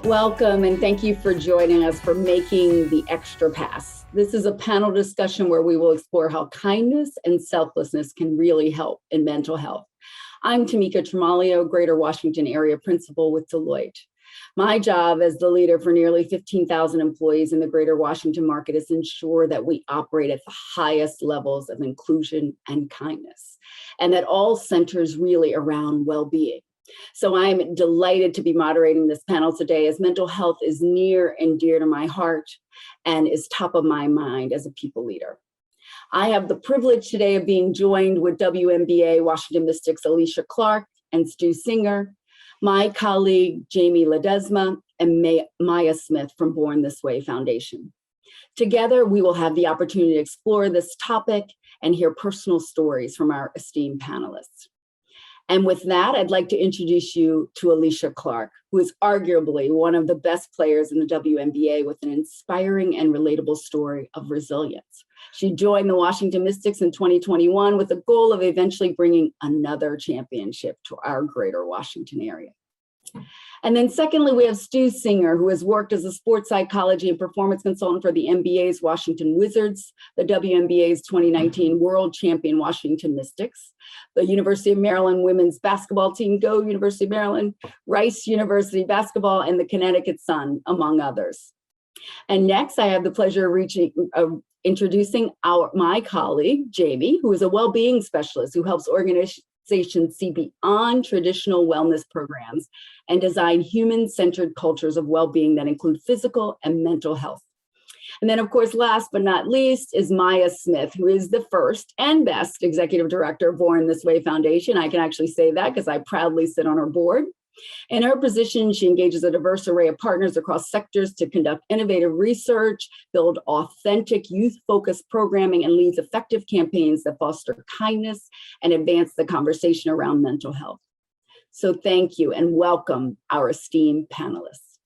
Welcome, and thank you for joining us for Making the Extra Pass. This is a panel discussion where we will explore how kindness and selflessness can really help in mental health. I'm Tamika Tremalio, Greater Washington Area Principal with Deloitte. My job as the leader for nearly 15,000 employees in the Greater Washington market is to ensure that we operate at the highest levels of inclusion and kindness, and that all centers really around well-being. So I'm delighted to be moderating this panel today, as mental health is near and dear to my heart and is top of my mind as a people leader. I have the privilege today of being joined with WNBA Washington Mystics Alicia Clark and Stu Singer, my colleague Jamie Ledesma, and Maya Smith from Born This Way Foundation. Together, we will have the opportunity to explore this topic and hear personal stories from our esteemed panelists. And with that, I'd like to introduce you to Alicia Clark, who is arguably one of the best players in the WNBA with an inspiring and relatable story of resilience. She joined the Washington Mystics in 2021 with the goal of eventually bringing another championship to our Greater Washington area. And then secondly, we have Stu Singer, who has worked as a sports psychology and performance consultant for the NBA's Washington Wizards, the WNBA's 2019 World Champion Washington Mystics, the University of Maryland women's basketball team, Go University of Maryland, Rice University basketball, and the Connecticut Sun, among others. And next, I have the pleasure of introducing my colleague, Jamie, who is a well-being specialist who helps organizations see beyond traditional wellness programs and design human-centered cultures of well-being that include physical and mental health. And then, of course, last but not least is Maya Smith, who is the first and best executive director of Born This Way Foundation. I can actually say that because I proudly sit on her board. In her position, she engages a diverse array of partners across sectors to conduct innovative research, build authentic youth-focused programming, and leads effective campaigns that foster kindness and advance the conversation around mental health. So thank you and welcome our esteemed panelists.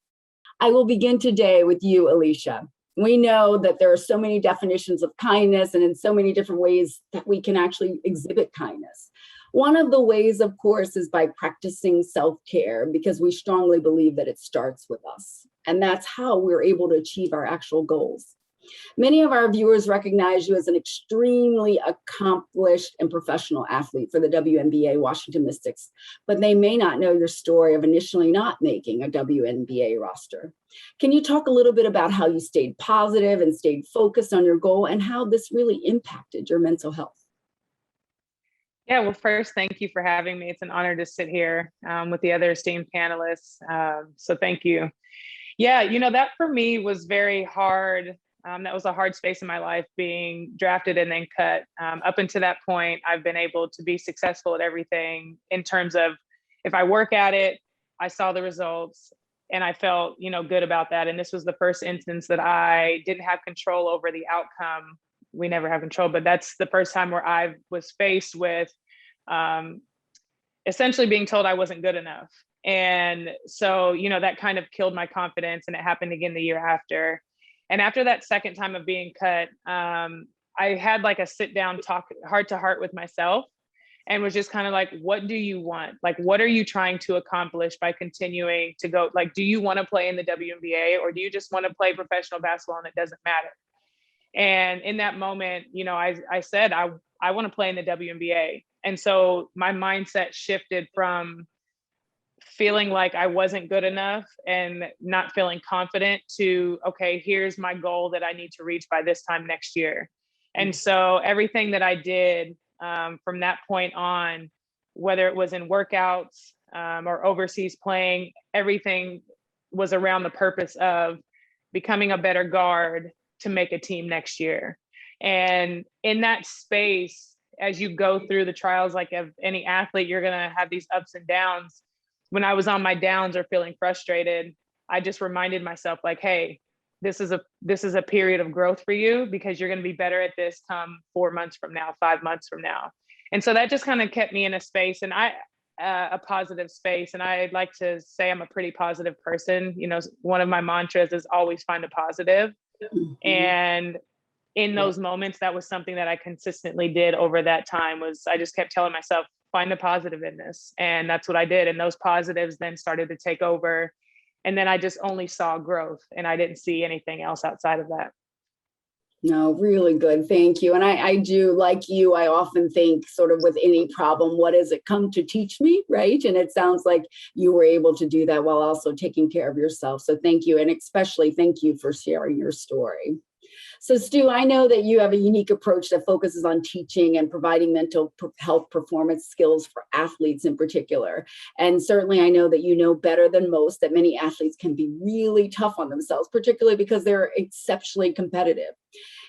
I will begin today with you, Alicia. We know that there are so many definitions of kindness and in so many different ways that we can actually exhibit kindness. One of the ways, of course, is by practicing self-care, because we strongly believe that it starts with us. And that's how we're able to achieve our actual goals. Many of our viewers recognize you as an extremely accomplished and professional athlete for the WNBA Washington Mystics, but they may not know your story of initially not making a WNBA roster. Can you talk a little bit about how you stayed positive and stayed focused on your goal and how this really impacted your mental health? Yeah, well, first, thank you for having me. It's an honor to sit here with the other esteemed panelists. So thank you. Yeah, that for me was very hard. That was a hard space in my life, being drafted and then cut. Up until that point, I've been able to be successful at everything in terms of if I work at it, I saw the results and I felt, good about that. And this was the first instance that I didn't have control over the outcome. We never have control, but that's the first time where I was faced with essentially being told I wasn't good enough. And so, that kind of killed my confidence, and it happened again the year after. And after that second time of being cut, I had like a sit down talk heart to heart with myself and was just kind of like, what do you want? Like, what are you trying to accomplish by continuing to go? Like, do you want to play in the WNBA, or do you just want to play professional basketball and it doesn't matter? And in that moment, I said, I want to play in the WNBA. And so my mindset shifted from feeling like I wasn't good enough and not feeling confident to, okay, here's my goal that I need to reach by this time next year. And so everything that I did from that point on, whether it was in workouts or overseas playing, everything was around the purpose of becoming a better guard to make a team next year. And in that space, as you go through the trials, like of any athlete, you're going to have these ups and downs. When I was on my downs or feeling frustrated, I just reminded myself like, hey, this is a period of growth for you, because you're going to be better at this come 4 months from now, 5 months from now. And so that just kind of kept me in a space, and a positive space. And I'd like to say I'm a pretty positive person. One of my mantras is always find a positive. Mm-hmm. And in those moments, that was something that I consistently did over that time. Was I just kept telling myself, find a positive in this. And that's what I did. And those positives then started to take over. And then I just only saw growth, and I didn't see anything else outside of that. No, really good. Thank you. And I do, like you, I often think sort of with any problem, what does it come to teach me? Right. And it sounds like you were able to do that while also taking care of yourself. So thank you. And especially thank you for sharing your story. So Stu, I know that you have a unique approach that focuses on teaching and providing mental health performance skills for athletes in particular. And certainly I know that you know better than most that many athletes can be really tough on themselves, particularly because they're exceptionally competitive.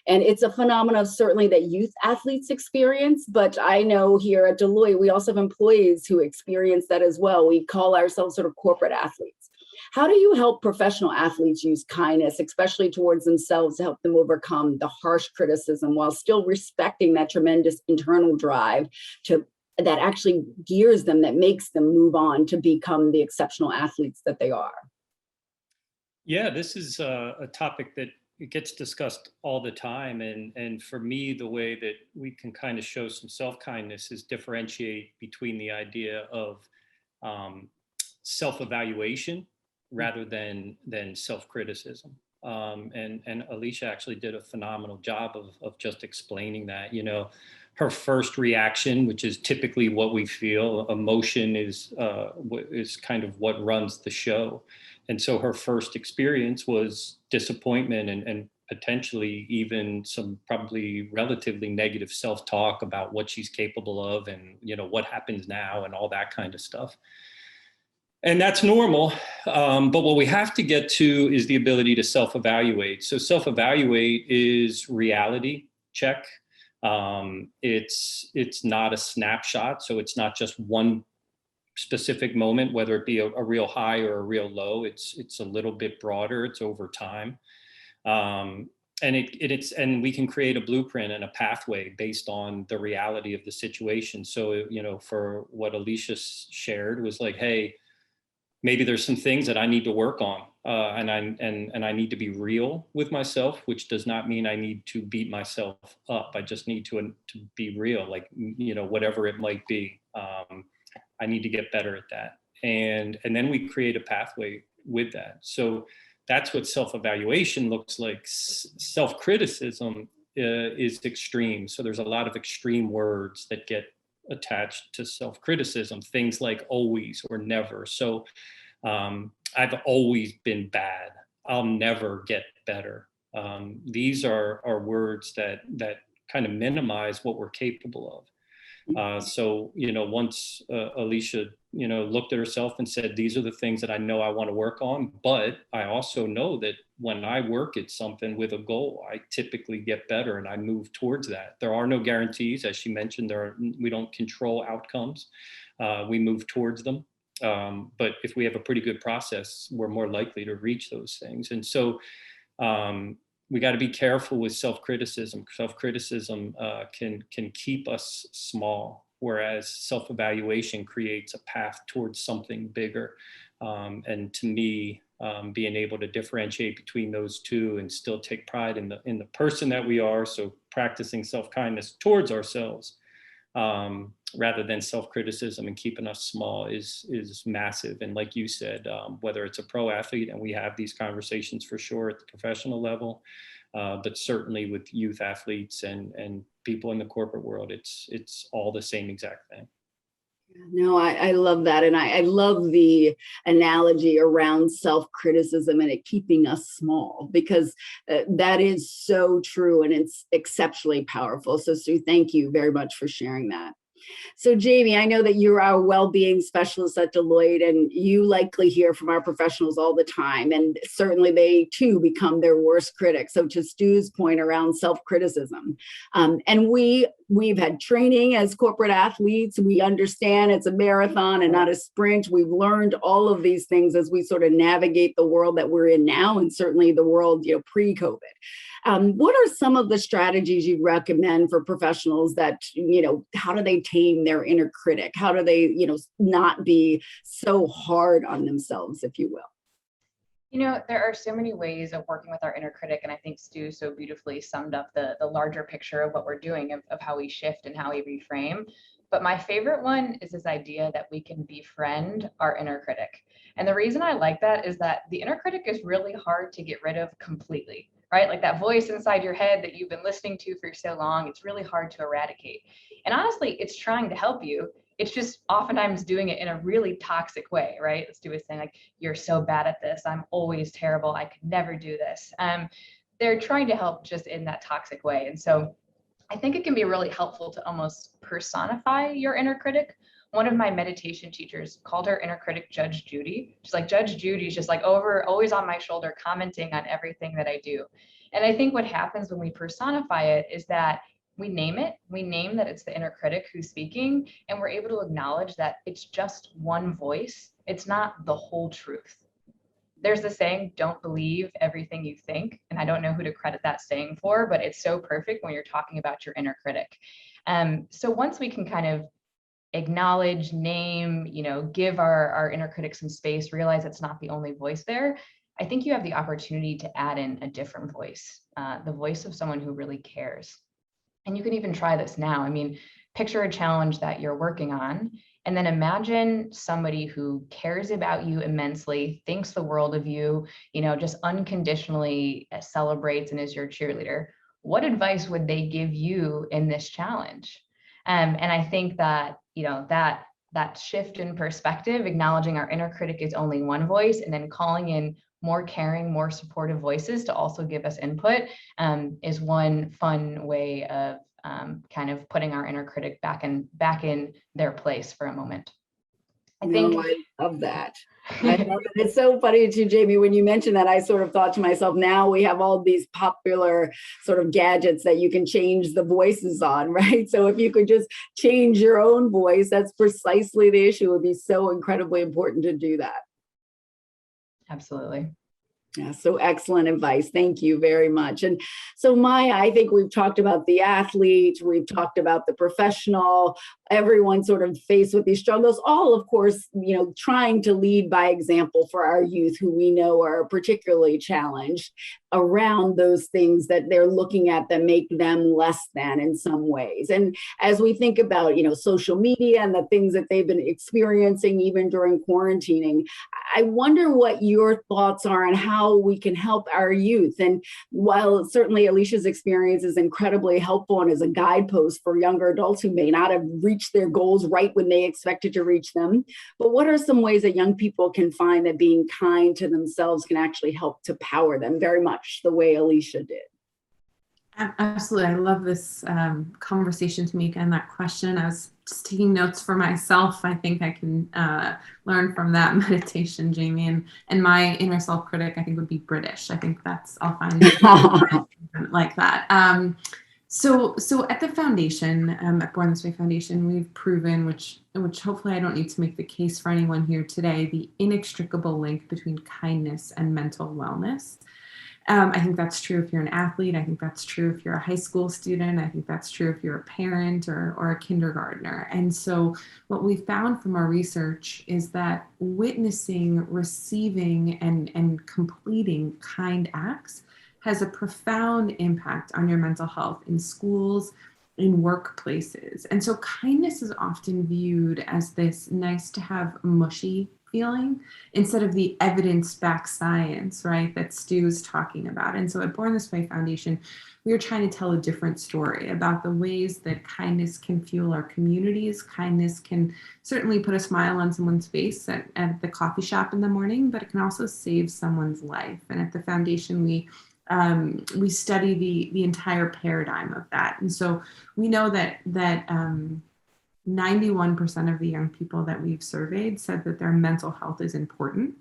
And it's a phenomenon certainly that youth athletes experience, but I know here at Deloitte, we also have employees who experience that as well. We call ourselves sort of corporate athletes. How do you help professional athletes use kindness, especially towards themselves, to help them overcome the harsh criticism while still respecting that tremendous internal drive to that actually gears them, that makes them move on to become the exceptional athletes that they are? Yeah, this is a topic that it gets discussed all the time. And for me, the way that we can kind of show some self-kindness is differentiate between the idea of um, self-evaluation rather than self-criticism. And Alicia actually did a phenomenal job of just explaining that. You know, her first reaction, which is typically what we feel, emotion is kind of what runs the show. And so her first experience was disappointment and potentially even some probably relatively negative self-talk about what she's capable of and, you know, what happens now and all that kind of stuff. And that's normal. But what we have to get to is the ability to self-evaluate. So self-evaluate is reality check. It's not a snapshot. So it's not just one specific moment, whether it be a real high or a real low. It's a little bit broader. It's over time. And we can create a blueprint and a pathway based on the reality of the situation. So, you know, for what Alicia shared was like, hey, maybe there's some things that I need to work on, and I need to be real with myself, which does not mean I need to beat myself up. I just need to be real, like, you know, whatever it might be. I need to get better at that, and then we create a pathway with that. So that's what self-evaluation looks like. Self-criticism is extreme. So there's a lot of extreme words that get attached to self-criticism, things like always or never. So I've always been bad. I'll never get better. These are words that kind of minimize what we're capable of. So, you know, once Alicia, you know, looked at herself and said, these are the things that I know I want to work on, but I also know that when I work at something with a goal, I typically get better and I move towards that. There are no guarantees, as she mentioned. We don't control outcomes. We move towards them. But if we have a pretty good process, we're more likely to reach those things. And so we got to be careful with self-criticism. Self-criticism can keep us small, whereas self-evaluation creates a path towards something bigger. And to me, being able to differentiate between those two and still take pride in the person that we are, so practicing self-kindness towards ourselves, rather than self-criticism and keeping us small is massive. And like you said, whether it's a pro athlete, and we have these conversations for sure at the professional level, but certainly with youth athletes and people in the corporate world, it's all the same exact thing. No, I love that. And I love the analogy around self-criticism and it keeping us small, because that is so true and it's exceptionally powerful. So Sue, thank you very much for sharing that. So Jamie, I know that you're our well-being specialist at Deloitte, and you likely hear from our professionals all the time, and certainly they too become their worst critics. So to Stu's point around self-criticism, and we've had training as corporate athletes. We understand it's a marathon and not a sprint. We've learned all of these things as we sort of navigate the world that we're in now, and certainly the world, you know, pre-COVID. What are some of the strategies you'd recommend for professionals that, you know, how do they tame their inner critic? How do they, you know, not be so hard on themselves, if you will? You know, there are so many ways of working with our inner critic, and I think Stu so beautifully summed up the larger picture of what we're doing, of how we shift and how we reframe. But my favorite one is this idea that we can befriend our inner critic. And the reason I like that is that the inner critic is really hard to get rid of completely, right? Like that voice inside your head that you've been listening to for so long, it's really hard to eradicate. And honestly, it's trying to help you. It's just oftentimes doing it in a really toxic way, right? Let's do a thing like, you're so bad at this. I'm always terrible. I could never do this. They're trying to help just in that toxic way. And so I think it can be really helpful to almost personify your inner critic. One of my meditation teachers called her inner critic Judge Judy. She's like, Judge Judy's just like always on my shoulder, commenting on everything that I do. And I think what happens when we personify it is that we name it, we name that it's the inner critic who's speaking, and we're able to acknowledge that it's just one voice. It's not the whole truth. There's the saying, don't believe everything you think. And I don't know who to credit that saying for, but it's so perfect when you're talking about your inner critic. So once we can kind of acknowledge, name, give our inner critic some space, realize it's not the only voice there, I think you have the opportunity to add in a different voice, the voice of someone who really cares. And you can even try this now. I mean, picture a challenge that you're working on, and then imagine somebody who cares about you immensely, thinks the world of you, just unconditionally celebrates and is your cheerleader. What advice would they give you in this challenge? And I think that, that shift in perspective, acknowledging our inner critic is only one voice, and then calling in more caring, more supportive voices to also give us input, is one fun way of kind of putting our inner critic back in their place for a moment. I love that. I love it. It's so funny too, Jamie, when you mentioned that, I sort of thought to myself, now we have all these popular sort of gadgets that you can change the voices on, right? So if you could just change your own voice, that's precisely the issue. It would be so incredibly important to do that. Absolutely. Yeah, so excellent advice. Thank you very much. And so Maya, I think we've talked about the athlete, we've talked about the professional, everyone sort of faced with these struggles, all of course, trying to lead by example for our youth who we know are particularly challenged around those things that they're looking at that make them less than in some ways. And as we think about, social media and the things that they've been experiencing even during quarantining, I wonder what your thoughts are on how we can help our youth. And while certainly Alicia's experience is incredibly helpful and is a guidepost for younger adults who may not have reached their goals right when they expected to reach them, but what are some ways that young people can find that being kind to themselves can actually help to power them very much the way Alicia did? Absolutely. I love this conversation, Tamika, and that question. I was just taking notes for myself. I think I can learn from that meditation, Jamie. And my inner self-critic, I think, would be British. I think I'll find like that. So at the foundation, at Born This Way Foundation, we've proven, which hopefully I don't need to make the case for anyone here today, the inextricable link between kindness and mental wellness. I think that's true if you're an athlete. I think that's true if you're a high school student. I think that's true if you're a parent or a kindergartner. And so what we found from our research is that witnessing, receiving, and completing kind acts has a profound impact on your mental health in schools, in workplaces. And so kindness is often viewed as this nice to have mushy feeling instead of the evidence-backed science, right, that Stu's talking about. And so at Born This Way Foundation, we are trying to tell a different story about the ways that kindness can fuel our communities. Kindness can certainly put a smile on someone's face at the coffee shop in the morning, but it can also save someone's life. And at the foundation, we study the entire paradigm of that. And so we know that 91% of the young people that we've surveyed said that their mental health is important.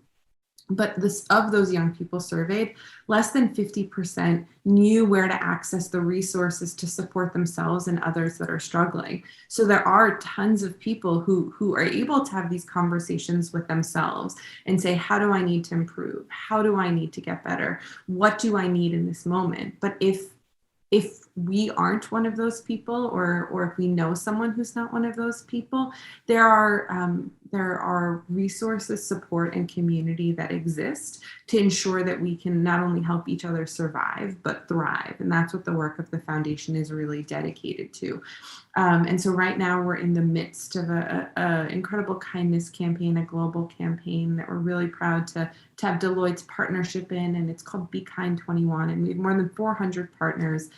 But of those young people surveyed, less than 50% knew where to access the resources to support themselves and others that are struggling. So there are tons of people who are able to have these conversations with themselves and say, how do I need to improve? How do I need to get better? What do I need in this moment? But if we aren't one of those people, or if we know someone who's not one of those people, there are there are resources, support, and community that exist to ensure that we can not only help each other survive, but thrive. And that's what the work of the foundation is really dedicated to. And so right now we're in the midst of a incredible kindness campaign, a global campaign that we're really proud to have Deloitte's partnership in, and it's called Be Kind 21. And we have more than 400 partners.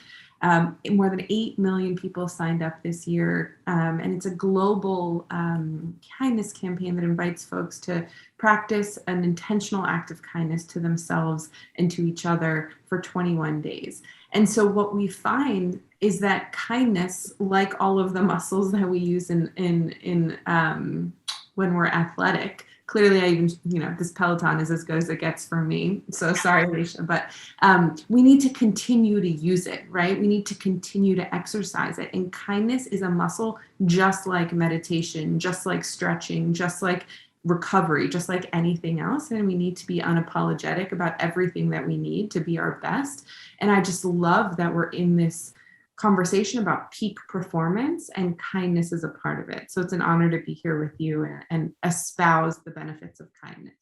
More than 8 million people signed up this year. And it's a global kindness campaign that invites folks to practice an intentional act of kindness to themselves and to each other for 21 days. And so what we find is that kindness, like all of the muscles that we use in when we're athletic, clearly I even, this Peloton is as good as it gets for me. So sorry, Alicia, but we need to continue to use it, right? We need to continue to exercise it. And kindness is a muscle just like meditation, just like stretching, just like recovery, just like anything else. And we need to be unapologetic about everything that we need to be our best. And I just love that we're in this conversation about peak performance, and kindness is a part of it. So it's an honor to be here with you and espouse the benefits of kindness.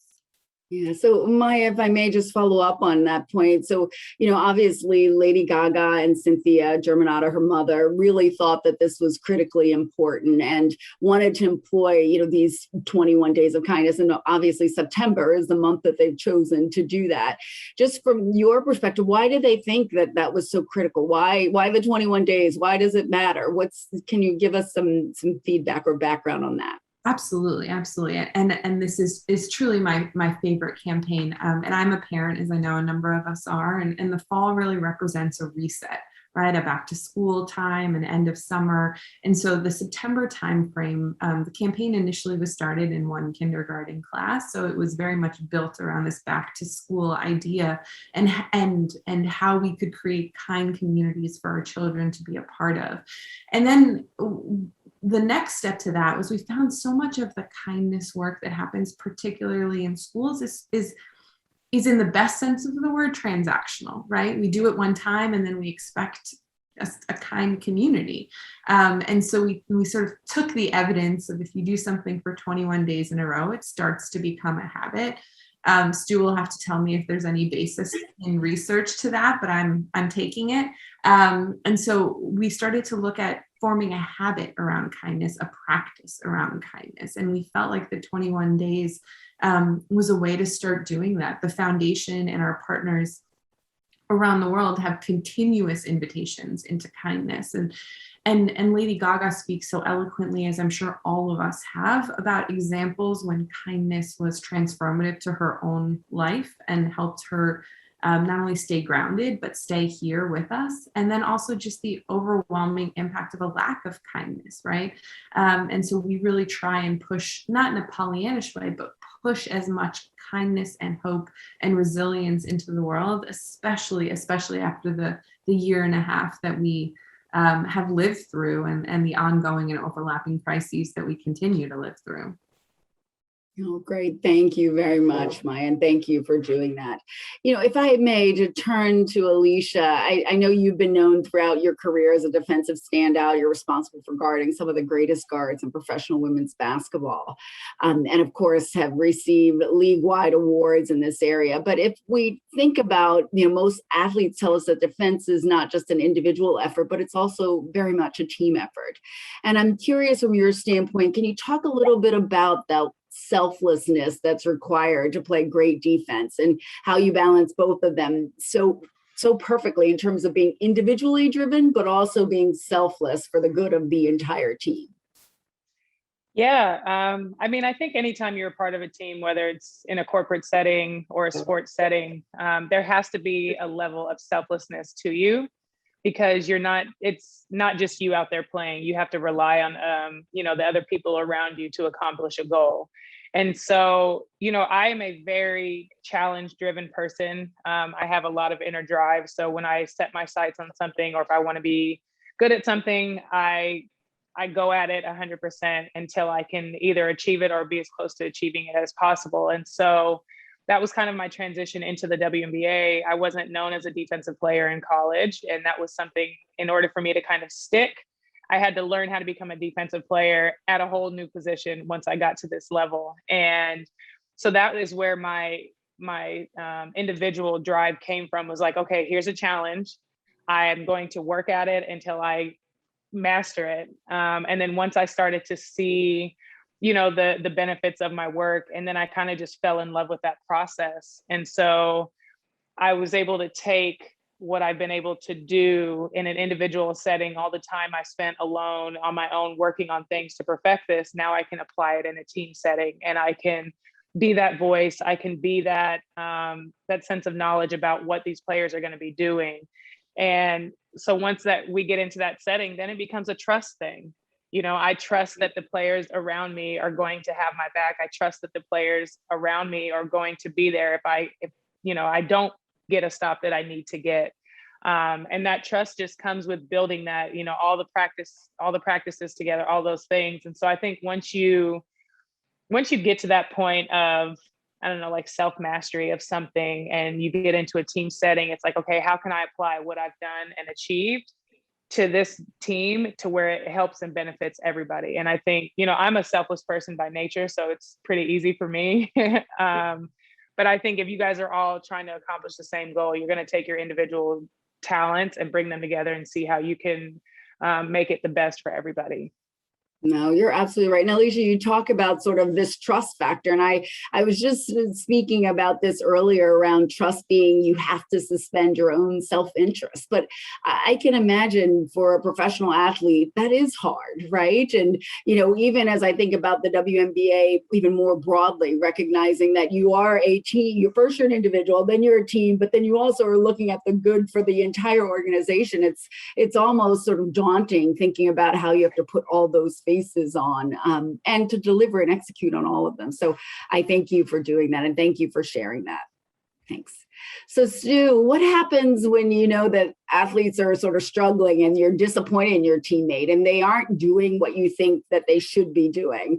Yeah. So Maya, if I may just follow up on that point. So, obviously Lady Gaga and Cynthia Germanata, her mother, really thought that this was critically important and wanted to employ, these 21 days of kindness. And obviously September is the month that they've chosen to do that. Just from your perspective, why did they think that that was so critical? Why the 21 days? Why does it matter? Can you give us some feedback or background on that? Absolutely. And this is truly my favorite campaign. And I'm a parent, as I know a number of us are, and the fall really represents a reset, right? A back to school time and end of summer. And so the September timeframe, the campaign initially was started in one kindergarten class. So it was very much built around this back to school idea and how we could create kind communities for our children to be a part of. And then the next step to that was we found so much of the kindness work that happens, particularly in schools, is in the best sense of the word transactional, right? We do it one time and then we expect a kind community. And so we sort of took the evidence of if you do something for 21 days in a row, it starts to become a habit. Stu will have to tell me if there's any basis in research to that, but I'm taking it. And so we started to look at forming a habit around kindness, a practice around kindness. And we felt like the 21 days was a way to start doing that. The foundation and our partners around the world have continuous invitations into kindness. And Lady Gaga speaks so eloquently, as I'm sure all of us have, about examples when kindness was transformative to her own life and helped her not only stay grounded, but stay here with us. And then also just the overwhelming impact of a lack of kindness, right? And so we really try and push, not in a Pollyannish way, but push as much kindness and hope and resilience into the world, especially after the year and a half that we have lived through and the ongoing and overlapping crises that we continue to live through. Oh, great. Thank you very much, Maya, and thank you for doing that. If I may to turn to Alicia, I know you've been known throughout your career as a defensive standout. You're responsible for guarding some of the greatest guards in professional women's basketball, and of course have received league-wide awards in this area. But if we think about, most athletes tell us that defense is not just an individual effort, but it's also very much a team effort. And I'm curious from your standpoint, can you talk a little bit about that selflessness that's required to play great defense and how you balance both of them so perfectly in terms of being individually driven, but also being selfless for the good of the entire team? Yeah. I think anytime you're a part of a team, whether it's in a corporate setting or a sports setting, there has to be a level of selflessness to you, because it's not just you out there playing. You have to rely on, the other people around you to accomplish a goal. And so, I am a very challenge-driven person. I have a lot of inner drive. So when I set my sights on something, or if I want to be good at something, I go at it 100% until I can either achieve it or be as close to achieving it as possible. And so that was kind of my transition into the WNBA. I wasn't known as a defensive player in college, and that was something, in order for me to kind of stick, I had to learn how to become a defensive player at a whole new position once I got to this level. And so that is where my individual drive came from, was like, okay, here's a challenge. I am going to work at it until I master it. And then once I started to see, the benefits of my work, and then I kind of just fell in love with that process. And so I was able to take what I've been able to do in an individual setting, all the time I spent alone on my own working on things to perfect this. Now I can apply it in a team setting, and I can be that voice. I can be that that sense of knowledge about what these players are going to be doing. And so once that we get into that setting, then it becomes a trust thing. I trust that the players around me are going to have my back. I trust that the players around me are going to be there if I don't get a stop that I need to get. And that trust just comes with building that, all the practices together, all those things. And so I think once you get to that point of, I don't know, like self-mastery of something, and you get into a team setting, it's like, okay, how can I apply what I've done and achieved to this team to where it helps and benefits everybody? And I think, I'm a selfless person by nature, so it's pretty easy for me. But I think if you guys are all trying to accomplish the same goal, you're going to take your individual talents and bring them together and see how you can make it the best for everybody. No, you're absolutely right. Now, Alicia, you talk about sort of this trust factor. And I was just speaking about this earlier around trust being, you have to suspend your own self-interest. But I can imagine for a professional athlete, that is hard, right? And, even as I think about the WNBA, even more broadly, recognizing that you are a team, first you're an individual, then you're a team, but then you also are looking at the good for the entire organization. It's almost sort of daunting thinking about how you have to put all those faces on and to deliver and execute on all of them. So I thank you for doing that, and thank you for sharing that. Thanks. So Stu, what happens when you know that athletes are sort of struggling and you're disappointed in your teammate and they aren't doing what you think that they should be doing,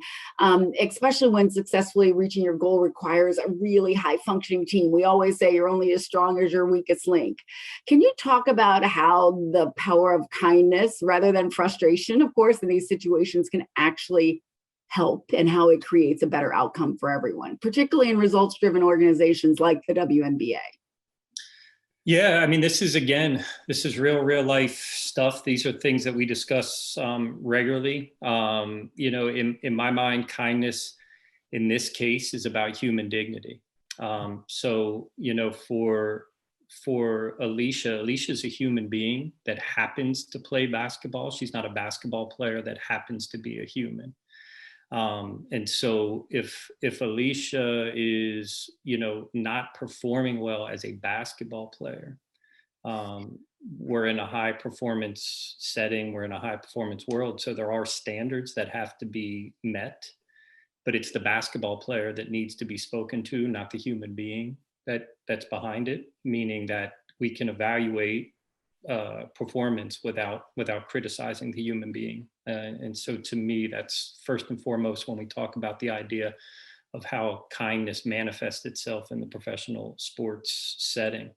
especially when successfully reaching your goal requires a really high functioning team? We always say you're only as strong as your weakest link. Can you talk about how the power of kindness rather than frustration, of course, in these situations can actually help, and how it creates a better outcome for everyone, particularly in results-driven organizations like the WNBA? Yeah, I mean, this is real life stuff. These are things that we discuss regularly. In my mind, kindness in this case is about human dignity. For Alicia's a human being that happens to play basketball. She's not a basketball player that happens to be a human. And so if Alicia is, not performing well as a basketball player, we're in a high performance setting, we're in a high performance world. So there are standards that have to be met, but it's the basketball player that needs to be spoken to, not the human being that's behind it, meaning that we can evaluate performance without criticizing the human being. And so to me, that's first and foremost when we talk about the idea of how kindness manifests itself in the professional sports setting.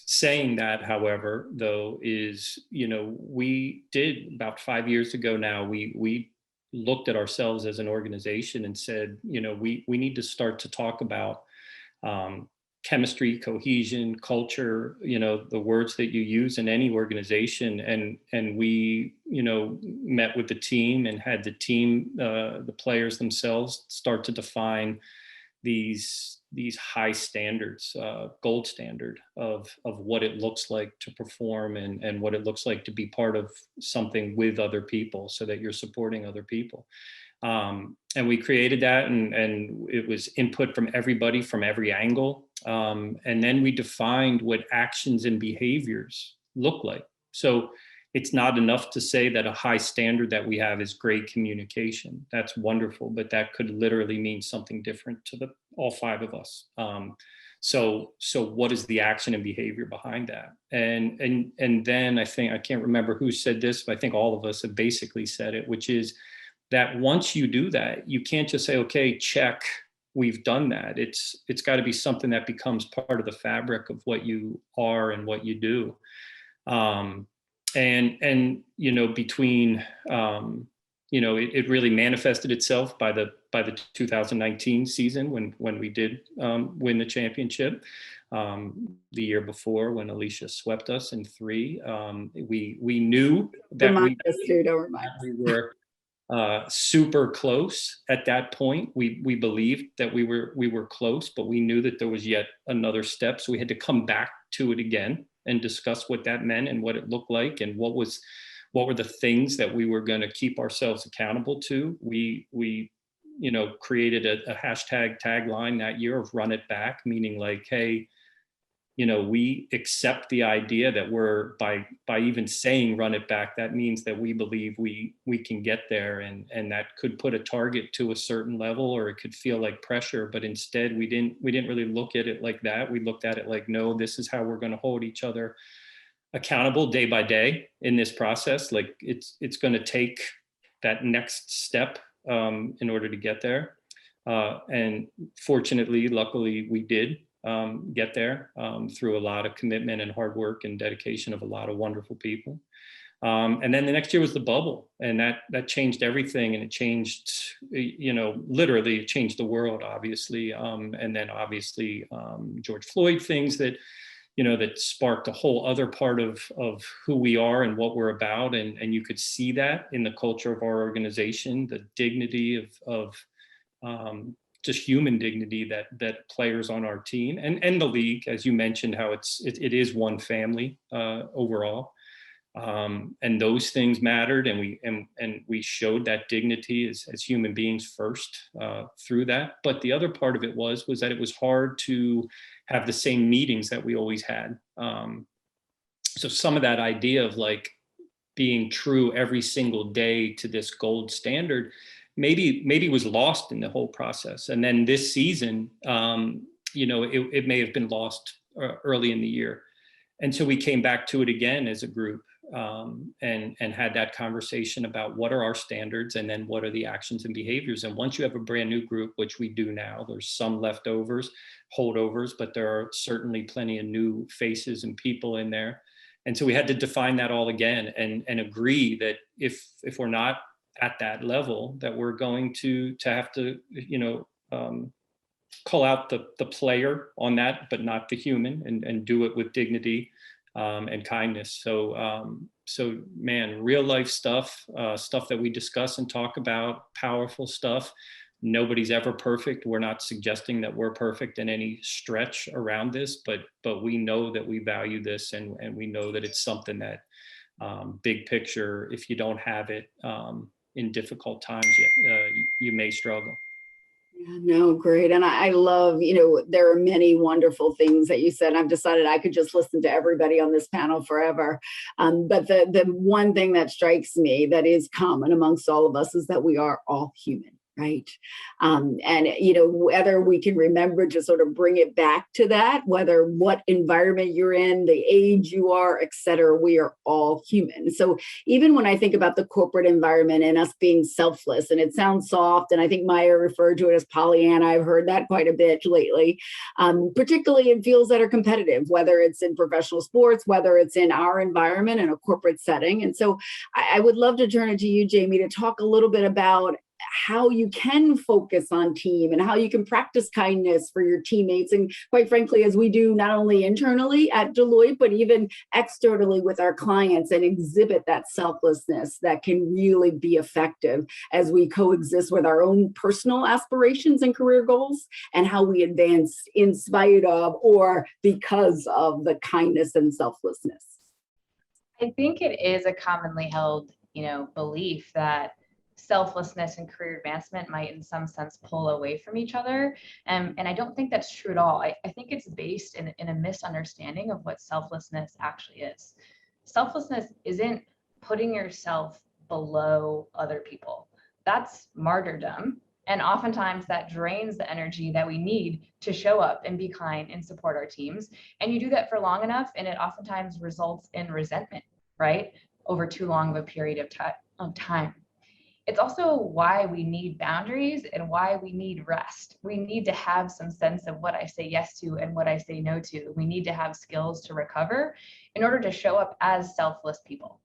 Saying that, however, though, is, we did about 5 years ago now, we looked at ourselves as an organization and said, we need to start to talk about chemistry, cohesion, culture, the words that you use in any organization. And we, met with the team and had the team, the players themselves start to define these high standards, gold standard of what it looks like to perform and what it looks like to be part of something with other people so that you're supporting other people. And we created that, and it was input from everybody from every angle. And then we defined what actions and behaviors look like. So it's not enough to say that a high standard that we have is great communication. That's wonderful, but that could literally mean something different to all five of us. So what is the action and behavior behind that? And then I think, I can't remember who said this, but I think all of us have basically said it, which is that once you do that, you can't just say, okay, check, we've done that. It's got to be something that becomes part of the fabric of what you are and what you do. and you know, between you know, it really manifested itself by the 2019 season when we did win the championship. The year before, when Alicia swept us in 3, we knew that we were super close at that point. We believed that we were close, but we knew that there was yet another step. So we had to come back to it again and discuss what that meant and what it looked like and what were the things that we were going to keep ourselves accountable to. We you know, created a hashtag tagline that year of "Run It Back," meaning like, hey, you know, we accept the idea that we're by even saying "run it back," that means that we believe we can get there, and that could put a target to a certain level, or it could feel like pressure. But instead, we didn't really look at it like that. We looked at it like, no, this is how we're going to hold each other accountable day by day in this process. Like it's going to take that next step in order to get there. And fortunately, luckily, we did get there through a lot of commitment and hard work and dedication of a lot of wonderful people. And then the next year was the bubble, and that changed everything. And it changed, you know, literally it changed the world, obviously. And then obviously George Floyd things that, you know, that sparked a whole other part of who we are and what we're about. And you could see that in the culture of our organization, the dignity of just human dignity that players on our team and the league, as you mentioned, how it is one family overall. And those things mattered, and we showed that dignity as human beings first through that. But the other part of it was that it was hard to have the same meetings that we always had. So some of that idea of like being true every single day to this gold standard maybe was lost in the whole process. And then this season, you know, it may have been lost early in the year. And so we came back to it again as a group and had that conversation about what are our standards and then what are the actions and behaviors. And once you have a brand new group, which we do now, there's some leftovers, holdovers, but there are certainly plenty of new faces and people in there. And so we had to define that all again and agree that if we're not at that level, that we're going to have to, you know, call out the player on that, but not the human, and do it with dignity and kindness. So man, real life stuff that we discuss and talk about, powerful stuff. Nobody's ever perfect. We're not suggesting that we're perfect in any stretch around this, but we know that we value this, and we know that it's something that big picture, if you don't have it in difficult times, you may struggle. Yeah, no, great. And I love, you know, there are many wonderful things that you said. I've decided I could just listen to everybody on this panel forever. But the one thing that strikes me that is common amongst all of us is that we are all human. Right. And, you know, whether we can remember to sort of bring it back to that, whether what environment you're in, the age you are, et cetera, we are all human. So even when I think about the corporate environment and us being selfless, and it sounds soft, and I think Maya referred to it as Pollyanna, I've heard that quite a bit lately, particularly in fields that are competitive, whether it's in professional sports, whether it's in our environment in a corporate setting. And so I would love to turn it to you, Jamie, to talk a little bit about how you can focus on team and how you can practice kindness for your teammates. And quite frankly, as we do not only internally at Deloitte, but even externally with our clients, and exhibit that selflessness that can really be effective as we coexist with our own personal aspirations and career goals, and how we advance in spite of or because of the kindness and selflessness. I think it is a commonly held, you know, belief that selflessness and career advancement might in some sense pull away from each other. And I don't think that's true at all. I think it's based in a misunderstanding of what selflessness actually is. Selflessness isn't putting yourself below other people. That's martyrdom. And oftentimes that drains the energy that we need to show up and be kind and support our teams. And you do that for long enough, and it oftentimes results in resentment, right? Over too long of a period of time. It's also why we need boundaries and why we need rest. We need to have some sense of what I say yes to and what I say no to. We need to have skills to recover in order to show up as selfless people.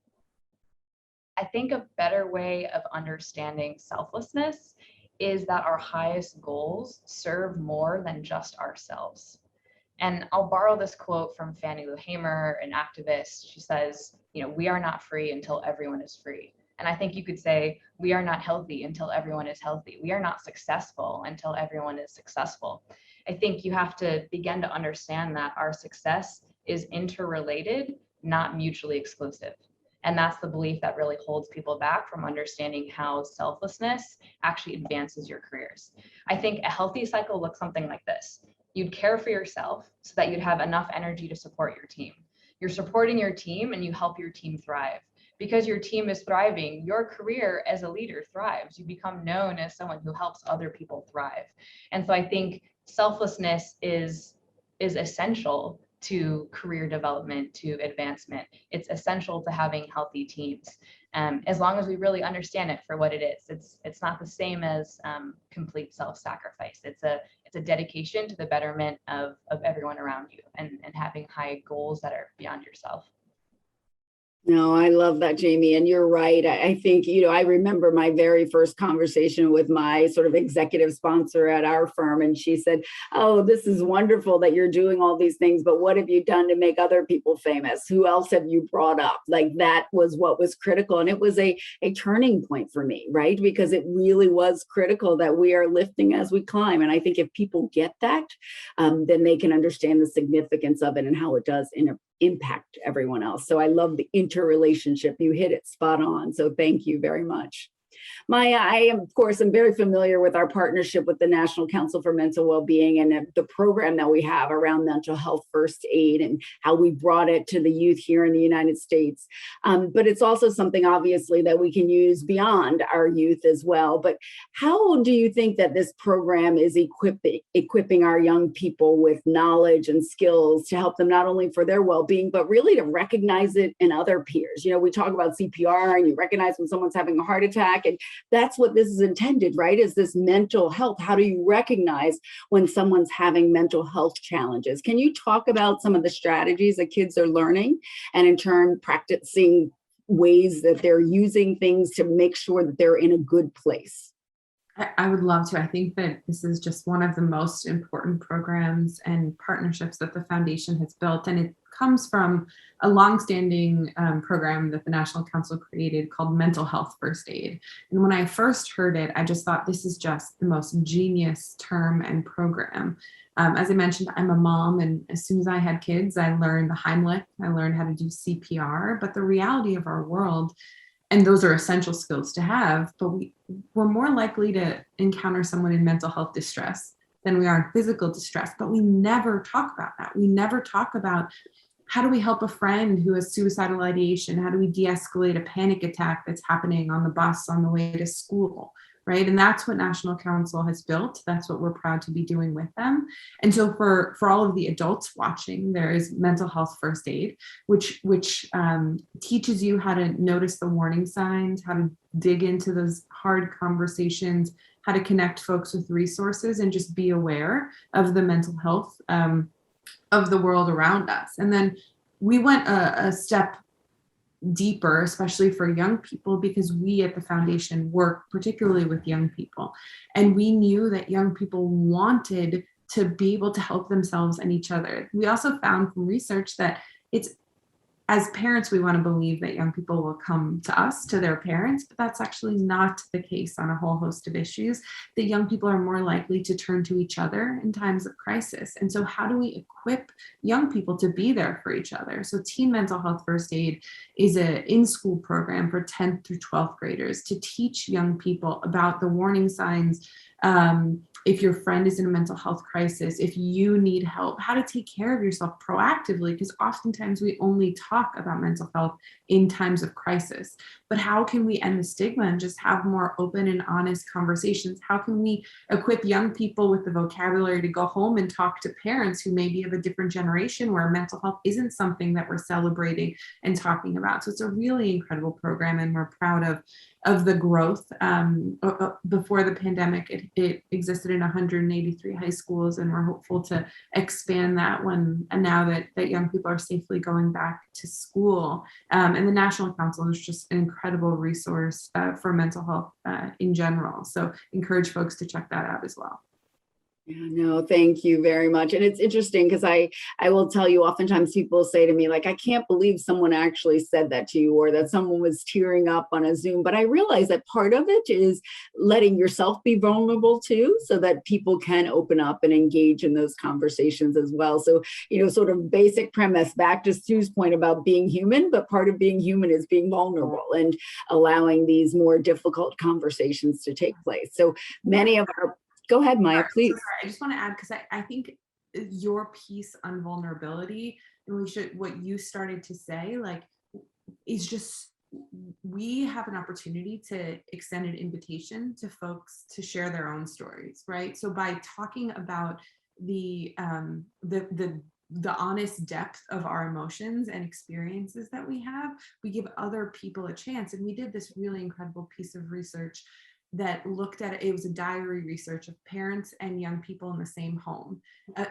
I think a better way of understanding selflessness is that our highest goals serve more than just ourselves. And I'll borrow this quote from Fannie Lou Hamer, an activist. She says, we are not free until everyone is free. And I think you could say, we are not healthy until everyone is healthy. We are not successful until everyone is successful. I think you have to begin to understand that our success is interrelated, not mutually exclusive. And that's the belief that really holds people back from understanding how selflessness actually advances your careers. I think a healthy cycle looks something like this. You'd care for yourself so that you'd have enough energy to support your team. You're supporting your team and you help your team thrive. Because your team is thriving, your career as a leader thrives. You become known as someone who helps other people thrive. And so I think selflessness is essential to career development, to advancement. It's essential to having healthy teams. As long as we really understand it for what it is. It's not the same as complete self-sacrifice. It's a dedication to the betterment of everyone around you and having high goals that are beyond yourself. No, I love that, Jamie. And you're right. I think, I remember my very first conversation with my sort of executive sponsor at our firm. And she said, "Oh, this is wonderful that you're doing all these things, but what have you done to make other people famous? Who else have you brought up?" Like that was what was critical. And it was a turning point for me, right? Because it really was critical that we are lifting as we climb. And I think if people get that, then they can understand the significance of it and how it does impact everyone else. So I love the interrelationship. You hit it spot on. So thank you very much. I am, of course, I'm very familiar with our partnership with the National Council for Mental Wellbeing and the program that we have around mental health first aid and how we brought it to the youth here in the United States. But it's also something, obviously, that we can use beyond our youth as well. But how do you think that this program is equipping our young people with knowledge and skills to help them not only for their well-being, but really to recognize it in other peers? We talk about CPR and you recognize when someone's having a heart attack, and that's what this is intended, right? Is this mental health? How do you recognize when someone's having mental health challenges? Can you talk about some of the strategies that kids are learning and in turn practicing ways that they're using things to make sure that they're in a good place? I would love to. I think that this is just one of the most important programs and partnerships that the foundation has built. And it comes from a longstanding program that the National Council created called Mental Health First Aid. And when I first heard it, I just thought this is just the most genius term and program. As I mentioned, I'm a mom, and as soon as I had kids, I learned the Heimlich, I learned how to do CPR. But the reality of our world, and those are essential skills to have, but we're more likely to encounter someone in mental health distress than we are in physical distress. But we never talk about that. We never talk about how do we help a friend who has suicidal ideation? How do we de-escalate a panic attack that's happening on the bus on the way to school, right? And that's what National Council has built. That's what we're proud to be doing with them. And so for all of the adults watching, there is Mental Health First Aid, which teaches you how to notice the warning signs, how to dig into those hard conversations, how to connect folks with resources, and just be aware of the mental health of the world around us. And then we went a step deeper, especially for young people, because we at the foundation work particularly with young people. And we knew that young people wanted to be able to help themselves and each other. We also found from research that as parents, we want to believe that young people will come to us, to their parents, but that's actually not the case on a whole host of issues. That young people are more likely to turn to each other in times of crisis. And so how do we equip young people to be there for each other? So Teen Mental Health First Aid is an in-school program for 10th through 12th graders to teach young people about the warning signs, if your friend is in a mental health crisis, if you need help, how to take care of yourself proactively, because oftentimes we only talk about mental health in times of crisis. But how can we end the stigma and just have more open and honest conversations? How can we equip young people with the vocabulary to go home and talk to parents who may be of a different generation where mental health isn't something that we're celebrating and talking about? So it's a really incredible program, and we're proud of the growth. Before the pandemic, it existed in 183 high schools, and we're hopeful to expand that now that young people are safely going back to school. And the National Council is just an incredible incredible resource for mental health in general. So encourage folks to check that out as well. Yeah, no, thank you very much. And it's interesting because I will tell you, oftentimes people say to me, like, I can't believe someone actually said that to you, or that someone was tearing up on a Zoom. But I realize that part of it is letting yourself be vulnerable too, so that people can open up and engage in those conversations as well. So, sort of basic premise back to Stu's point about being human, but part of being human is being vulnerable and allowing these more difficult conversations to take place. So many of our Go ahead, Maya, please. Sorry, I just want to add, because I think your piece on vulnerability, and what you started to say, like, is just, we have an opportunity to extend an invitation to folks to share their own stories, right? So by talking about the honest depth of our emotions and experiences that we have, we give other people a chance. And we did this really incredible piece of research that looked at it was a diary research of parents and young people in the same home,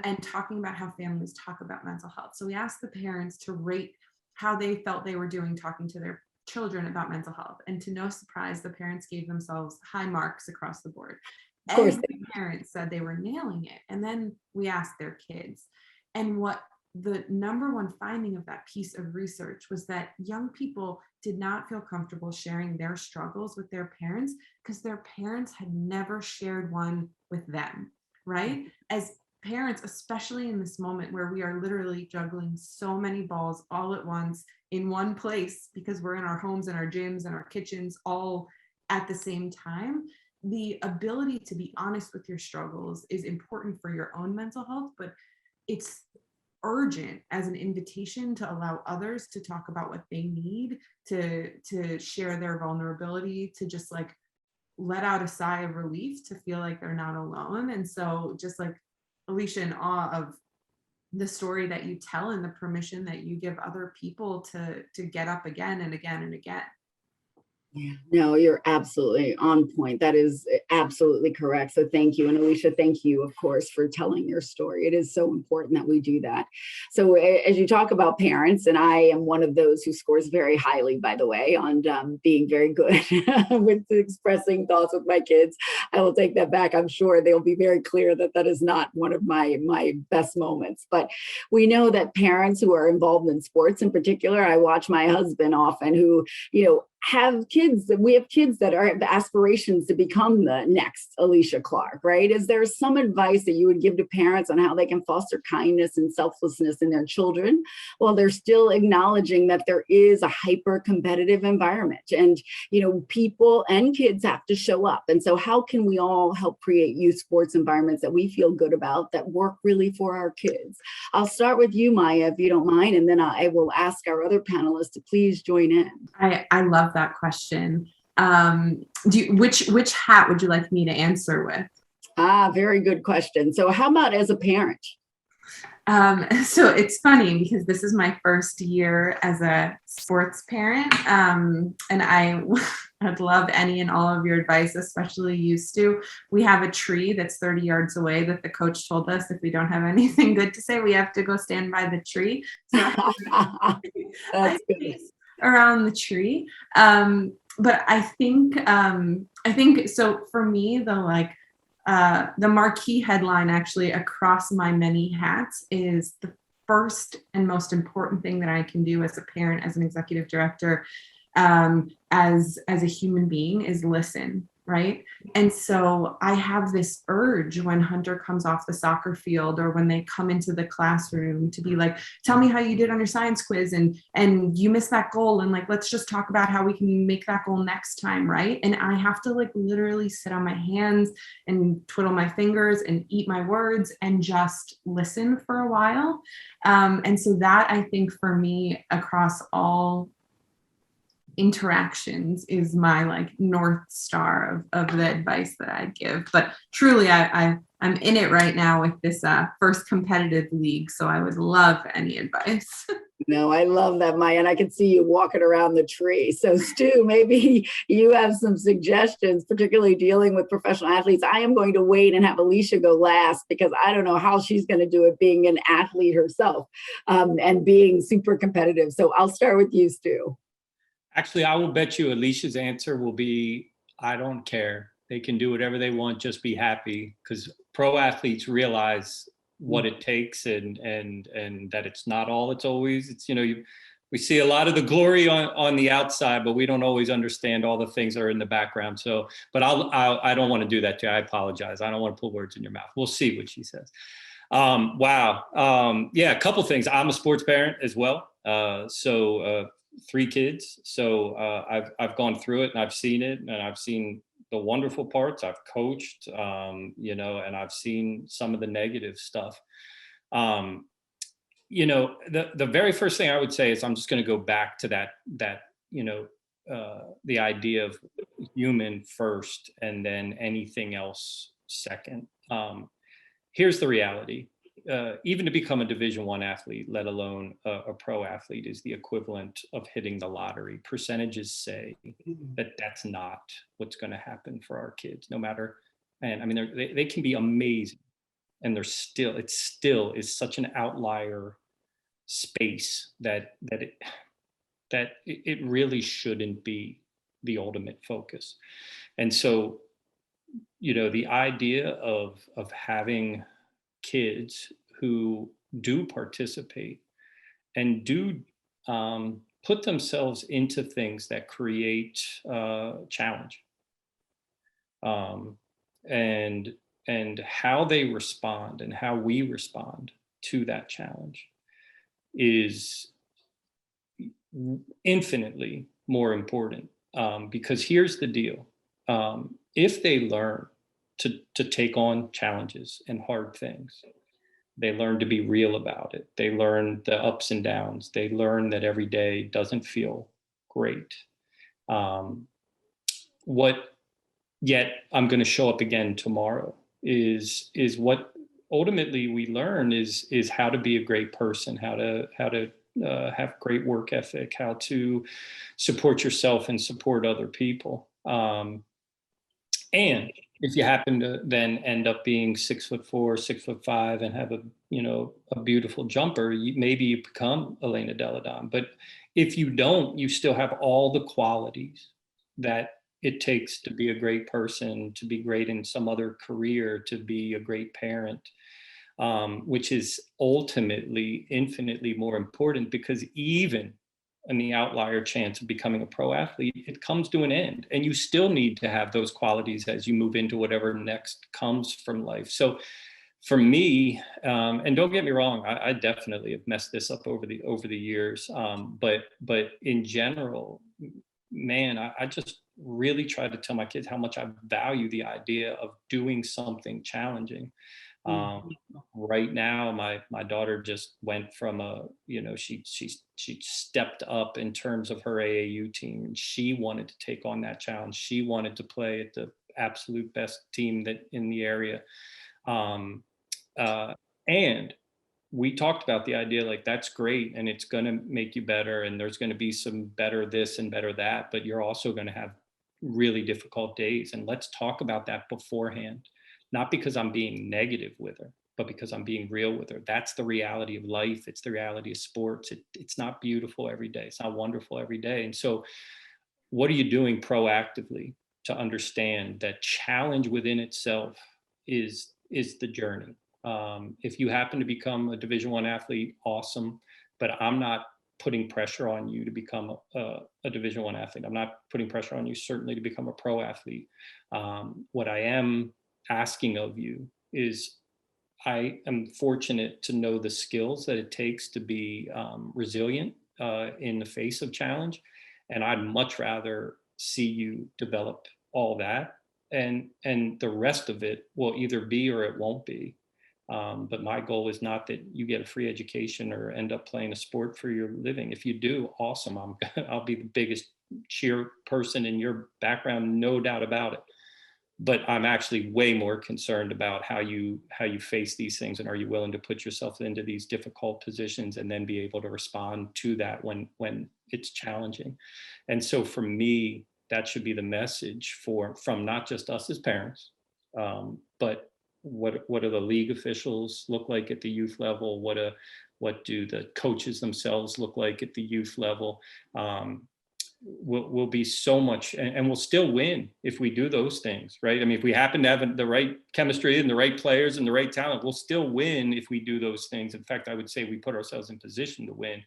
and talking about how families talk about mental health. So we asked the parents to rate how they felt they were doing talking to their children about mental health. And to no surprise, the parents gave themselves high marks across the board. Of course. Every parent said they were nailing it. And then we asked their kids. And what the number one finding of that piece of research was that young people did not feel comfortable sharing their struggles with their parents because their parents had never shared one with them, right? As parents, especially in this moment where we are literally juggling so many balls all at once in one place because we're in our homes and our gyms and our kitchens all at the same time, the ability to be honest with your struggles is important for your own mental health, but it's urgent as an invitation to allow others to talk about what they need, to share their vulnerability, to just like let out a sigh of relief, to feel like they're not alone. And so just like Alicia, in awe of the story that you tell and the permission that you give other people to get up again and again and again. Yeah, no, you're absolutely on point. That is absolutely correct. So thank you. And Alicia, thank you, of course, for telling your story. It is so important that we do that. So as you talk about parents, and I am one of those who scores very highly, by the way, on being very good with expressing thoughts with my kids. I will take that back. I'm sure they'll be very clear that that is not one of my best moments. But we know that parents who are involved in sports in particular, I watch my husband often who, have kids, we have kids that are the aspirations to become the next Alicia Clark, right? Is there some advice that you would give to parents on how they can foster kindness and selflessness in their children while they're still acknowledging that there is a hyper competitive environment and, people and kids have to show up. And so how can we all help create youth sports environments that we feel good about that work really for our kids? I'll start with you, Maya, if you don't mind, and then I will ask our other panelists to please join in. I love that question. Which hat would you like me to answer with? Very good question. So how about as a parent? So it's funny because this is my first year as a sports parent. And I'd love any and all of your advice, especially you, Stu. We have a tree that's 30 yards away that the coach told us if we don't have anything good to say, we have to go stand by the tree. So I pace around the tree. But I think so for me, the marquee headline actually across my many hats is the first and most important thing that I can do as a parent, as an executive director, as a human being is listen, right? And so I have this urge when Hunter comes off the soccer field or when they come into the classroom to be like, tell me how you did on your science quiz and you missed that goal. And like, let's just talk about how we can make that goal next time, right? And I have to like literally sit on my hands and twiddle my fingers and eat my words and just listen for a while. And so that I think for me across all interactions is my like North Star of the advice that I give. But truly I'm in it right now with this first competitive league. So I would love any advice. No, I love that, Maya, and I can see you walking around the tree. So Stu, maybe you have some suggestions, particularly dealing with professional athletes. I am going to wait and have Alicia go last because I don't know how she's going to do it being an athlete herself and being super competitive. So I'll start with you, Stu. Actually, I will bet you Alicia's answer will be, I don't care. They can do whatever they want, just be happy. Because pro athletes realize what it takes, and that it's not all it's always. It's, we see a lot of the glory on the outside, but we don't always understand all the things that are in the background. So, but I don't want to do that to you. I apologize. I don't want to put words in your mouth. We'll see what she says. Wow. Yeah, a couple things. I'm a sports parent as well. So 3 kids. So I've gone through it, and I've seen it, and I've seen the wonderful parts. I've coached, and I've seen some of the negative stuff. The very first thing I would say is, I'm just going to go back to that the idea of human first and then anything else second. Here's the reality. Even to become a Division I athlete, let alone a pro athlete, is the equivalent of hitting the lottery. Percentages say that that's not what's going to happen for our kids, no matter. And I mean, they can be amazing, and it still is such an outlier space that it really shouldn't be the ultimate focus. And so, the idea of having kids who do participate and do put themselves into things that create challenge, and how they respond and how we respond to that challenge is infinitely more important, because here's the deal. If they learn to take on challenges and hard things, they learn to be real about it. They learn the ups and downs. They learn that every day doesn't feel great. Yet I'm going to show up again tomorrow is what ultimately we learn is how to be a great person, how to have great work ethic, how to support yourself and support other people. And if you happen to then end up being 6'4", 6'5", and have a beautiful jumper, maybe you become Elena Delle Donne. But if you don't, you still have all the qualities that it takes to be a great person, to be great in some other career, to be a great parent, which is ultimately infinitely more important, because even in the outlier chance of becoming a pro athlete, it comes to an end, and you still need to have those qualities as you move into whatever next comes from life. So for me, and don't get me wrong, I definitely have messed this up over the years, but in general, man, I just really try to tell my kids how much I value the idea of doing something challenging. Right now, my daughter just went from she stepped up in terms of her AAU team, and she wanted to take on that challenge. She wanted to play at the absolute best team that in the area. And we talked about the idea, like, that's great, and it's going to make you better, and there's going to be some better this and better that, but you're also going to have really difficult days. And let's talk about that beforehand, not because I'm being negative with her, but because I'm being real with her. That's the reality of life. It's the reality of sports. It's not beautiful every day. It's not wonderful every day. And so what are you doing proactively to understand that challenge within itself is the journey? If you happen to become a Division I athlete, awesome, but I'm not putting pressure on you to become a Division I athlete. I'm not putting pressure on you certainly to become a pro athlete. What I am asking of you is, I am fortunate to know the skills that it takes to be resilient in the face of challenge. And I'd much rather see you develop all that, and the rest of it will either be or it won't be. But my goal is not that you get a free education or end up playing a sport for your living. If you do, awesome. I'll be the biggest cheer person in your background, no doubt about it. But I'm actually way more concerned about how you face these things, and are you willing to put yourself into these difficult positions and then be able to respond to that when it's challenging. And so for me, that should be the message from not just us as parents, but what do the league officials look like at the youth level? What do the coaches themselves look like at the youth level? will be so much, and we'll still win if we do those things, right? I mean, if we happen to have the right chemistry and the right players and the right talent, we'll still win if we do those things. In fact, I would say we put ourselves in position to win,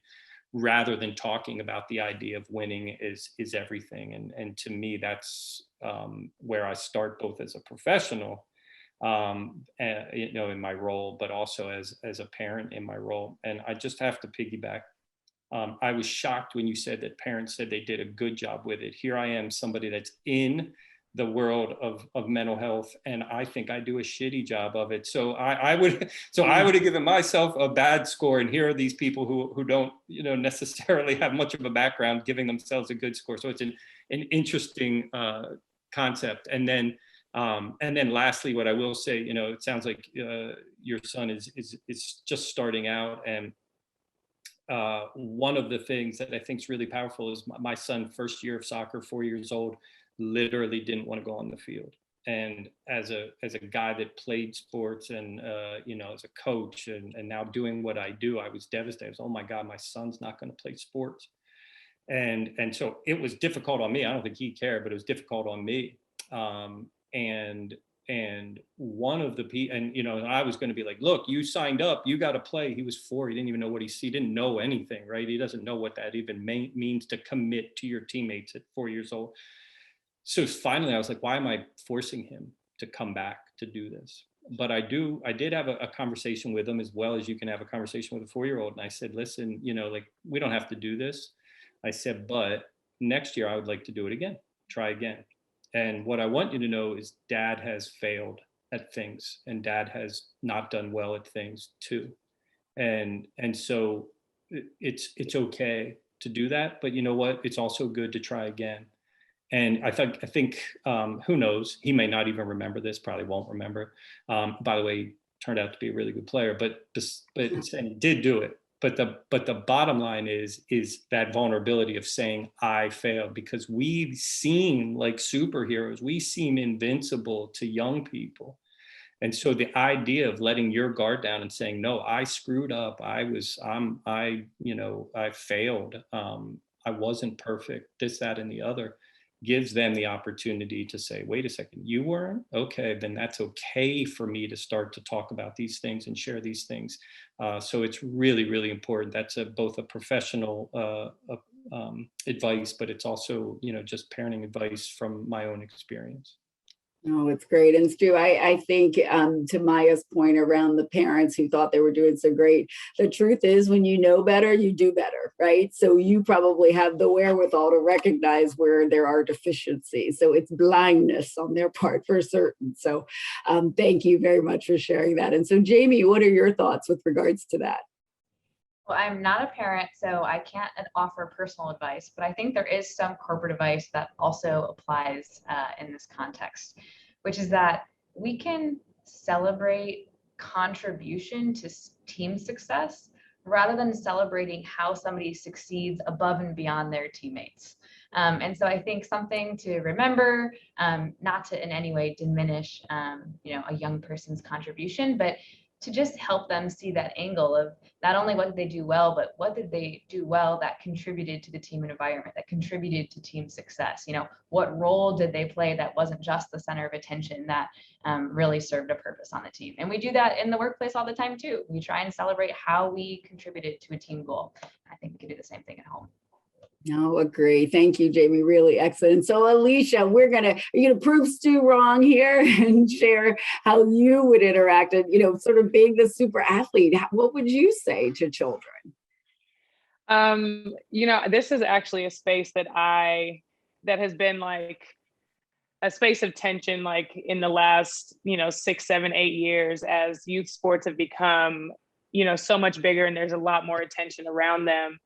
rather than talking about the idea of winning is everything. And to me, that's where I start, both as a professional, in my role, but also as a parent in my role. And I just have to piggyback. I was shocked when you said that parents said they did a good job with it. Here I am, somebody that's in the world of mental health, and I think I do a shitty job of it. So I would have given myself a bad score, and here are these people who don't necessarily have much of a background giving themselves a good score. So it's an interesting concept. And then lastly, what I will say, it sounds like your son is just starting out, and one of the things that I think is really powerful is my son, first year of soccer, 4 years old, literally didn't want to go on the field. And as a guy that played sports and as a coach and now doing what I do, I was devastated. I was, oh my God, my son's not going to play sports. And so it was difficult on me. I don't think he cared, but it was difficult on me. And one of the I was going to be like, look, you signed up, you got to play. He was 4. He didn't even know what he didn't know anything, right? He doesn't know what that even means to commit to your teammates at 4 years old. So finally I was like, why am I forcing him to come back to do this? But I did have a conversation with him, as well as you can have a conversation with a 4-year-old. And I said, listen, we don't have to do this. I said, but next year I would like to do it again, try again. And what I want you to know is Dad has failed at things, and Dad has not done well at things too. And so it's okay to do that, but you know what? It's also good to try again. And I think who knows, he may not even remember this, probably won't remember. By the way, he turned out to be a really good player, but he did do it. But the bottom line is that vulnerability of saying I failed, because we seem like superheroes. We seem invincible to young people. And so the idea of letting your guard down and saying, no, I screwed up. I failed. I wasn't perfect, this, that, and the other, gives them the opportunity to say, wait a second, you weren't? Okay, then that's okay for me to start to talk about these things and share these things. So it's really, really important. That's both a professional advice, but it's also, just parenting advice from my own experience. Oh, it's great. And Stu, I think to Maya's point around the parents who thought they were doing so great, the truth is when you know better, you do better, right? So you probably have the wherewithal to recognize where there are deficiencies. So it's blindness on their part for certain. So thank you very much for sharing that. And so Jamie, what are your thoughts with regards to that? Well, I'm not a parent, so I can't offer personal advice, but I think there is some corporate advice that also applies in this context, which is that we can celebrate contribution to team success rather than celebrating how somebody succeeds above and beyond their teammates. And so I think something to remember, not to in any way diminish, a young person's contribution, but to just help them see that angle of not only what did they do well, but what did they do well that contributed to the team environment, that contributed to team success? What role did they play that wasn't just the center of attention, that really served a purpose on the team? And we do that in the workplace all the time too. We try and celebrate how we contributed to a team goal. I think we can do the same thing at home. No, agree. Thank you, Jamie. Really excellent. So Alicia, are you gonna prove Stu wrong here and share how you would interact and, sort of being the super athlete? What would you say to children? This is actually a space that has been like a space of tension, like in the last, 6, 7, 8 years, as youth sports have become, so much bigger and there's a lot more attention around them.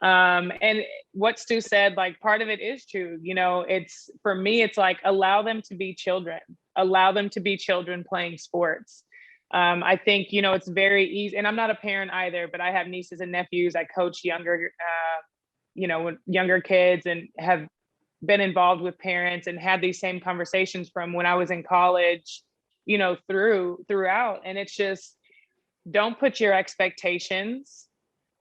And what Stu said, like part of it is true. It's, for me, it's like, allow them to be children playing sports. I think, it's very easy, and I'm not a parent either, but I have nieces and nephews. I coach younger kids and have been involved with parents and had these same conversations from when I was in college, throughout. And it's just, don't put your expectations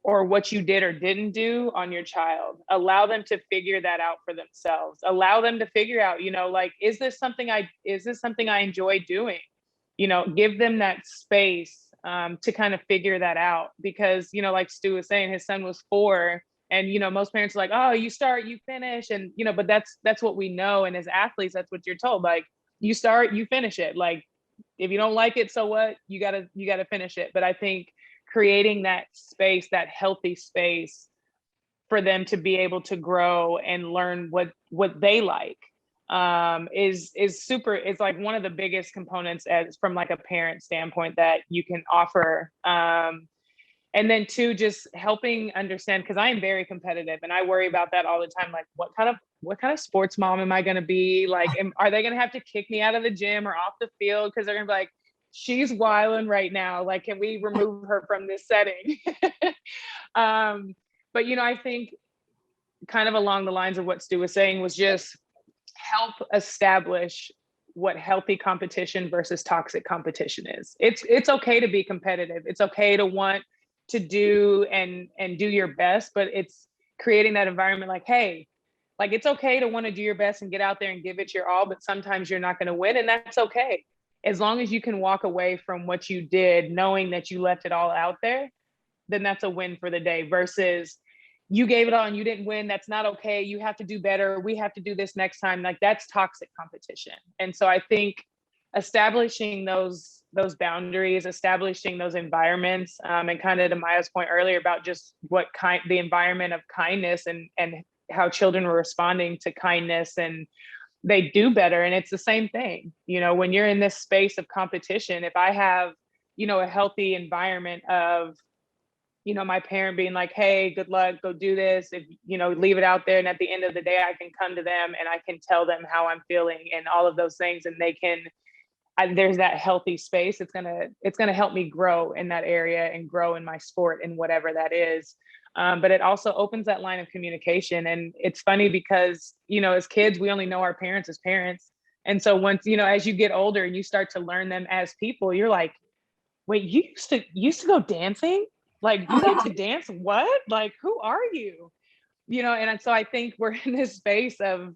or what you did or didn't do on your child. Allow them to figure that out for themselves. Allow them to figure out, like, is this something I enjoy doing? Give them that space to kind of figure that out, because, like Stu was saying, his son was 4, and, most parents are like, oh, you start, you finish. And, but that's what we know. And as athletes, that's what you're told. Like, you start, you finish it. Like, if you don't like it, so what? You gotta finish it. But I think creating that space, that healthy space for them to be able to grow and learn what they like, is super, is like one of the biggest components as from like a parent standpoint that you can offer. And then 2, just helping understand, because I am very competitive and I worry about that all the time. Like, what kind of sports mom am I going to be? Like, are they going to have to kick me out of the gym or off the field? Because they're going to be like, she's wilding right now. Like, can we remove her from this setting? But, I think kind of along the lines of what Stu was saying was just help establish what healthy competition versus toxic competition is. It's okay to be competitive. It's okay to want to do and do your best, but it's creating that environment like, hey, like, it's okay to want to do your best and get out there and give it your all, but sometimes you're not going to win, and that's okay. As long as you can walk away from what you did knowing that you left it all out there, then that's a win for the day, versus you gave it all and you didn't win. That's not okay. You have to do better. We have to do this next time. Like, that's toxic competition. And so I think establishing those boundaries, establishing those environments, and kind of to Maya's point earlier about just the environment of kindness and how children were responding to kindness, and they do better. And it's the same thing, when you're in this space of competition, if I have, a healthy environment of, my parent being like, hey, good luck, go do this, if, leave it out there. And at the end of the day, I can come to them and I can tell them how I'm feeling and all of those things. And they can, there's that healthy space. It's gonna help me grow in that area and grow in my sport and whatever that is. But it also opens that line of communication. And it's funny because, as kids, we only know our parents as parents. And so once, as you get older and you start to learn them as people, you're like, wait, you used to go dancing? Like, you like to dance? What? Like, who are you? And so I think we're in this space of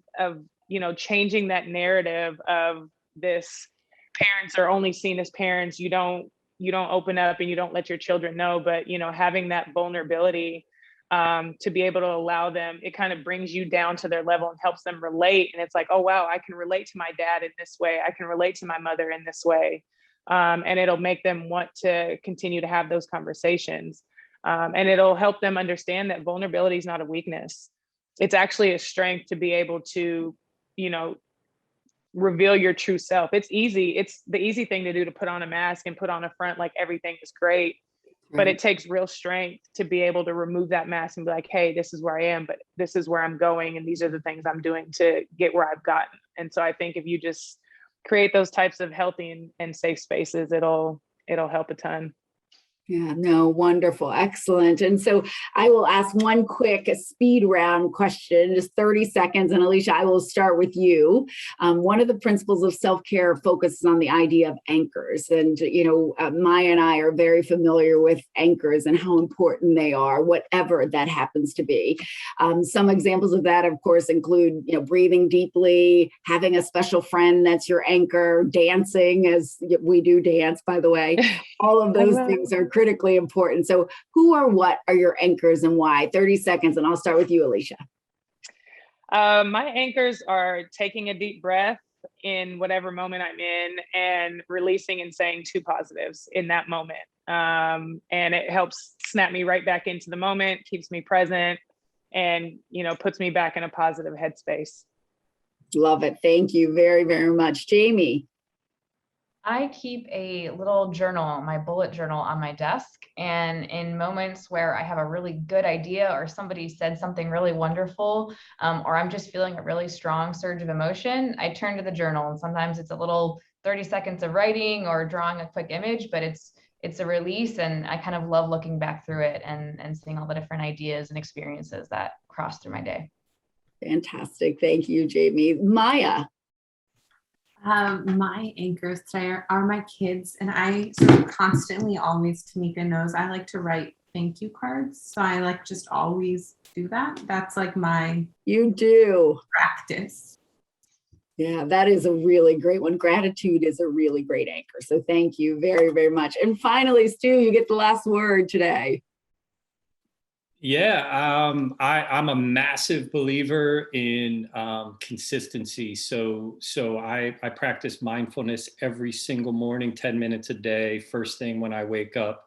changing that narrative of this, parents are only seen as parents. You don't open up and you don't let your children know, but having that vulnerability to be able to allow them, it kind of brings you down to their level and helps them relate. And it's like, oh wow, I can relate to my dad in this way. I can relate to my mother in this way. And it'll make them want to continue to have those conversations. And it'll help them understand that vulnerability is not a weakness. It's actually a strength to be able to, reveal your true self. It's easy. It's the easy thing to do, to put on a mask and put on a front like everything is great. But it takes real strength to be able to remove that mask and be like, hey, this is where I am, but this is where I'm going. And these are the things I'm doing to get where I've gotten. And so I think if you just create those types of healthy and safe spaces, it'll help a ton. Yeah, no, wonderful. Excellent. And so I will ask one quick speed round question, just 30 seconds. And Alicia, I will start with you. One of the principles of self-care focuses on the idea of anchors. And, Maya and I are very familiar with anchors and how important they are, whatever that happens to be. Some examples of that, of course, include, breathing deeply, having a special friend that's your anchor, dancing, as we do dance, by the way. All of those things are critically important. So who or what are your anchors and why? 30 seconds, and I'll start with you, Alicia. My anchors are taking a deep breath in whatever moment I'm in and releasing and saying 2 positives in that moment. And it helps snap me right back into the moment, keeps me present, and, puts me back in a positive headspace. Love it. Thank you very, very much. Jamie. I keep a little journal, my bullet journal, on my desk. And in moments where I have a really good idea or somebody said something really wonderful, or I'm just feeling a really strong surge of emotion, I turn to the journal. And sometimes it's a little 30 seconds of writing or drawing a quick image, but it's a release. And I kind of love looking back through it and seeing all the different ideas and experiences that cross through my day. Fantastic. Thank you, Jamie. Maya. My anchors today are my kids, and I sort of constantly, always, Tamika knows, I like to write thank you cards. So I like just always do that. That's like my You do. practice. Yeah, that is a really great one. Gratitude is a really great anchor. So thank you very, very much. And finally, Stu, you get the last word today. Yeah, I'm a massive believer in consistency. So I practice mindfulness every single morning, 10 minutes a day, first thing when I wake up.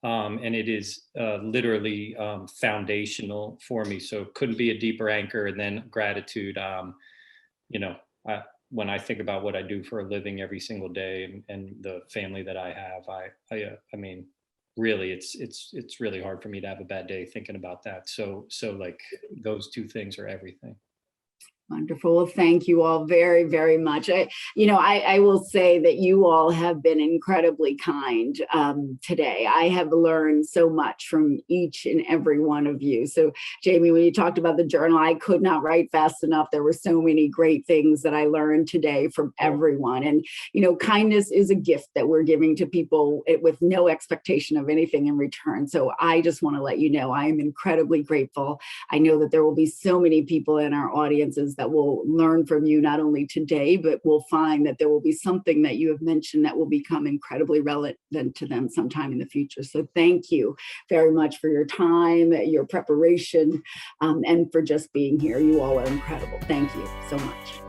And it is literally foundational for me. So it couldn't be a deeper anchor. And then gratitude, you know, when I think about what I do for a living every single day and the family that I have, I mean, really, it's really hard for me to have a bad day thinking about that. So like those two things are everything. Wonderful. Well, thank you all very, very much. I will say that you all have been incredibly kind today. I have learned so much from each and every one of you. So, Jamie, when you talked about the journal, I could not write fast enough. There were so many great things that I learned today from everyone. And, kindness is a gift that we're giving to people with no expectation of anything in return. So I just want to let you know, I am incredibly grateful. I know that there will be so many people in our audiences that will learn from you, not only today, but will find that there will be something that you have mentioned that will become incredibly relevant to them sometime in the future. So thank you very much for your time, your preparation, and for just being here. You all are incredible. Thank you so much.